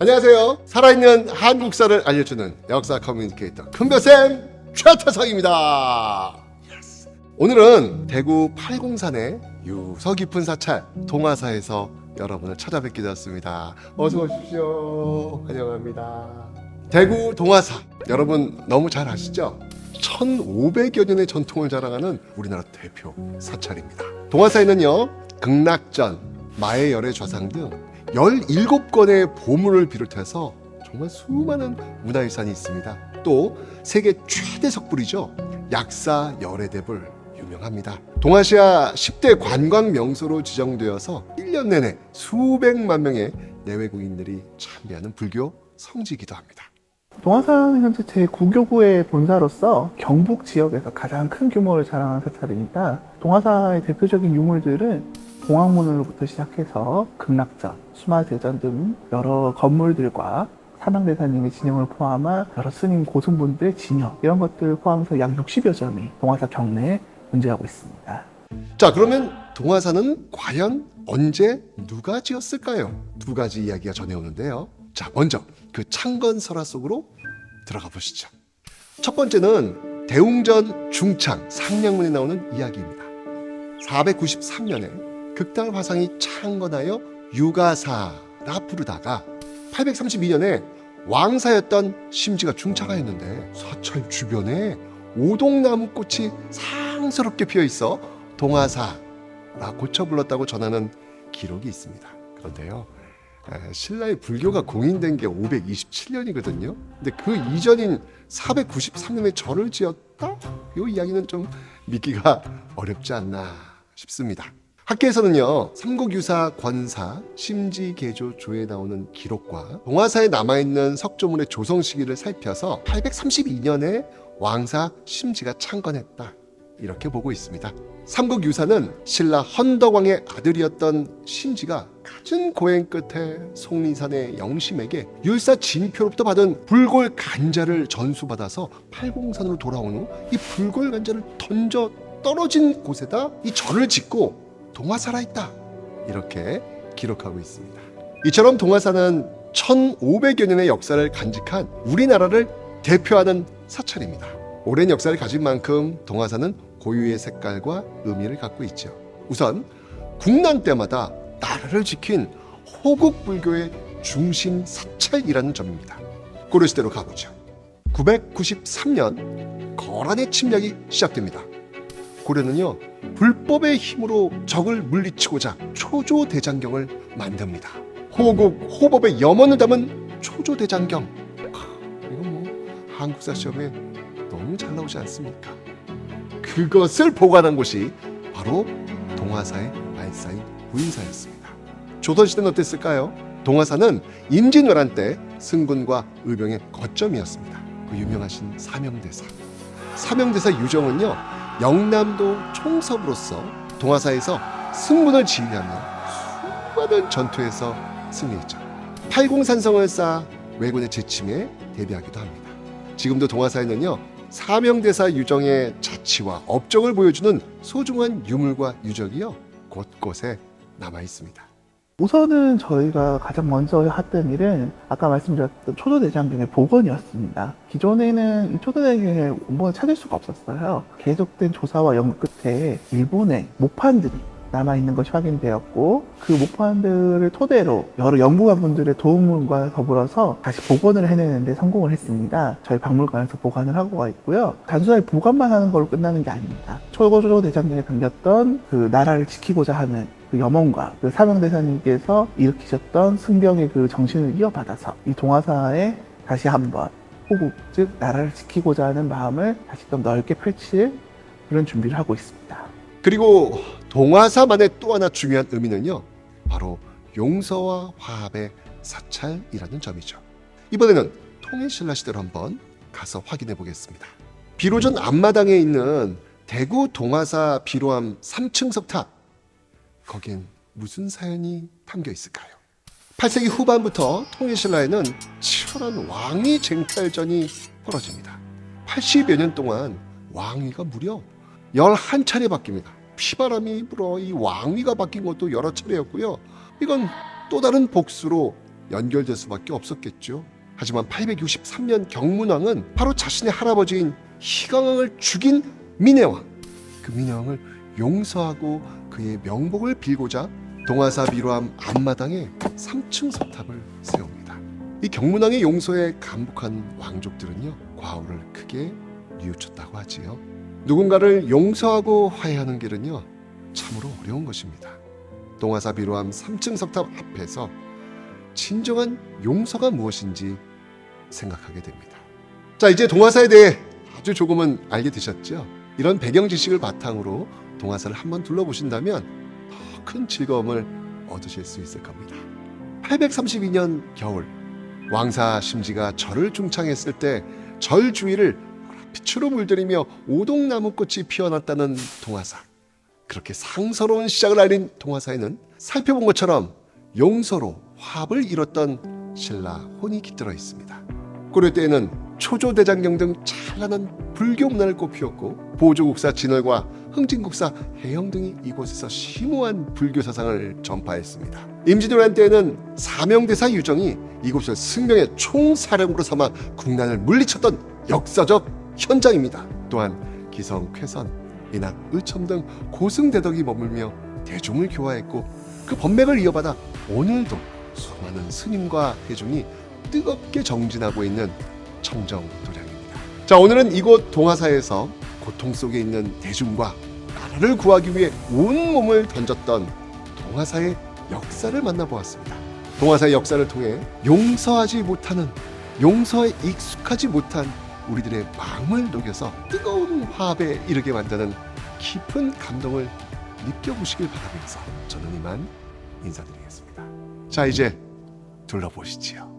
안녕하세요. 살아있는 한국사를 알려주는 역사 커뮤니케이터 큰별쌤 최태성입니다. 오늘은 대구 팔공산의 유서 깊은 사찰 동화사에서 여러분을 찾아뵙게 되었습니다. 어서 오십시오. 환영합니다. 대구 동화사, 여러분 너무 잘 아시죠? 1500여 년의 전통을 자랑하는 우리나라 대표 사찰입니다. 동화사에는요, 극락전, 마의 열애 좌상 등 17건의 보물을 비롯해서 정말 수많은 문화유산이 있습니다. 또 세계 최대 석불이죠, 약사 열애대불 유명합니다. 동아시아 10대 관광 명소로 지정되어서 1년 내내 수백만 명의 내외국인들이 참배하는 불교 성지이기도 합니다. 동화사는 현재 제9교구의 본사로서 경북 지역에서 가장 큰 규모를 자랑하는 사찰입니다. 동화사의 대표적인 유물들은 공학문으로부터 시작해서 극락전, 수마대전 등 여러 건물들과 사당대사님의 진영을 포함한 여러 스님 고승분들의 진영, 이런 것들을 포함해서 약 60여 점이 동화사 경내에 존재하고 있습니다. 자, 그러면 동화사는 과연 언제 누가 지었을까요? 두 가지 이야기가 전해오는데요. 자, 먼저 그 창건설화 속으로 들어가 보시죠. 첫 번째는 대웅전 중창 상량문에 나오는 이야기입니다. 493년에 극달 화상이 창건하여 유가사라 부르다가 832년에 왕사였던 심지가 중창하였는데 사찰 주변에 오동나무꽃이 상스럽게 피어 있어 동화사라 고쳐 불렀다고 전하는 기록이 있습니다. 그런데요, 신라의 불교가 공인된 게 527년이거든요. 근데 그 이전인 493년에 절을 지었다? 이 이야기는 좀 믿기가 어렵지 않나 싶습니다. 학계에서는요, 삼국유사 권사 심지개조 조에 나오는 기록과 동화사에 남아있는 석조문의 조성 시기를 살펴서 832년에 왕사 심지가 창건했다, 이렇게 보고 있습니다. 삼국유사는 신라 헌덕왕의 아들이었던 심지가 갖은 고행 끝에 속리산의 영심에게 율사 진표로부터 받은 불골 간자를 전수받아서 팔공산으로 돌아온 후 이 불골 간자를 던져 떨어진 곳에다 이 절을 짓고 동화사라 있다, 이렇게 기록하고 있습니다. 이처럼 동화사는 1500여 년의 역사를 간직한 우리나라를 대표하는 사찰입니다. 오랜 역사를 가진 만큼 동화사는 고유의 색깔과 의미를 갖고 있죠. 우선 국난 때마다 나라를 지킨 호국 불교의 중심 사찰이라는 점입니다. 고려시대로 가보죠. 993년 거란의 침략이 시작됩니다. 고려는요, 불법의 힘으로 적을 물리치고자 초조대장경을 만듭니다. 호국 호법의 염원을 담은 초조대장경, 이건 뭐 한국사 시험에 너무 잘 나오지 않습니까? 그것을 보관한 곳이 바로 동화사의 말사인 무인사였습니다. 조선시대는 어땠을까요? 동화사는 임진왜란 때 승군과 의병의 거점이었습니다. 그 유명하신 사명대사. 사명대사 유정은요, 영남도 총섭으로서 동화사에서 승군을 지휘하며 수많은 전투에서 승리했죠. 팔공산성을 쌓아 왜군의 재침에 대비하기도 합니다. 지금도 동화사에는요, 사명대사 유정의 자치와 업적을 보여주는 소중한 유물과 유적이요, 곳곳에 남아 있습니다. 우선은 저희가 가장 먼저 했던 일은 아까 말씀드렸던 초조대장경의 복원이었습니다. 기존에는 이 초조대장경의 원본을 찾을 수가 없었어요. 계속된 조사와 연구 끝에 일본의 모판들이 남아있는 것이 확인되었고, 그 모판들을 토대로 여러 연구관분들의 도움과 더불어서 다시 복원을 해내는데 성공을 했습니다. 저희 박물관에서 보관을 하고 있고요. 단순하게 보관만 하는 걸로 끝나는 게 아닙니다. 초조대장경에 담겼던 그 나라를 지키고자 하는 그 염원과 그 사명대사님께서 일으키셨던 승병의 그 정신을 이어받아서 이 동화사에 다시 한번 호국, 즉 나라를 지키고자 하는 마음을 다시금 넓게 펼칠 그런 준비를 하고 있습니다. 그리고 동화사만의 또 하나 중요한 의미는요, 바로 용서와 화합의 사찰이라는 점이죠. 이번에는 통일신라 시대로 한번 가서 확인해 보겠습니다. 비로전 앞마당에 있는 대구 동화사 비로암 3층 석탑, 거긴 무슨 사연이 담겨 있을까요? 8세기 후반부터 통일신라에는 치열한 왕위 쟁탈전이 벌어집니다. 80여 년 동안 왕위가 무려 11차례 바뀝니다. 피바람이 불어 이 왕위가 바뀐 것도 여러 차례였고요. 이건 또 다른 복수로 연결될 수밖에 없었겠죠. 하지만 863년 경문왕은 바로 자신의 할아버지인 희강왕을 죽인 민해왕, 그 민해왕을 용서하고 그의 명복을 빌고자 동화사 미로암 앞마당에 3층 석탑을 세웁니다. 이 경문왕의 용서에 감복한 왕족들은요, 과오를 크게 뉘우쳤다고 하지요. 누군가를 용서하고 화해하는 길은요, 참으로 어려운 것입니다. 동화사 미로암 3층 석탑 앞에서 진정한 용서가 무엇인지 생각하게 됩니다. 자, 이제 동화사에 대해 아주 조금은 알게 되셨죠? 이런 배경 지식을 바탕으로 동화사를 한번 둘러보신다면 더 큰 즐거움을 얻으실 수 있을 겁니다. 832년 겨울, 왕사 심지가 절을 중창했을 때 절 주위를 빛으로 물들이며 오동나무꽃이 피어났다는 동화사. 그렇게 상서로운 시작을 알린 동화사에는 살펴본 것처럼 용서로 화합을 이뤘던 신라 혼이 깃들어 있습니다. 고려 때에는 초조대장경 등 찬란한 불교 문화를 꽃피웠고 보조국사 진월과 흥진국사 해영 등이 이곳에서 심오한 불교 사상을 전파했습니다. 임진왜란 때에는 사명대사 유정이 이곳을 승명의 총사령부로 삼아 국난을 물리쳤던 역사적 현장입니다. 또한 기성, 쾌선, 인학, 의첨 등 고승대덕이 머물며 대중을 교화했고 그 법맥을 이어받아 오늘도 수많은 스님과 대중이 뜨겁게 정진하고 있는 청정도량입니다. 자, 오늘은 이곳 동화사에서 고통 속에 있는 대중과 나라를 구하기 위해 온몸을 던졌던 동화사의 역사를 만나보았습니다. 동화사의 역사를 통해 용서하지 못하는, 용서에 익숙하지 못한 우리들의 마음을 녹여서 뜨거운 화합에 이르게 만드는 깊은 감동을 느껴보시길 바라면서 저는 이만 인사드리겠습니다. 자, 이제 둘러보시지요.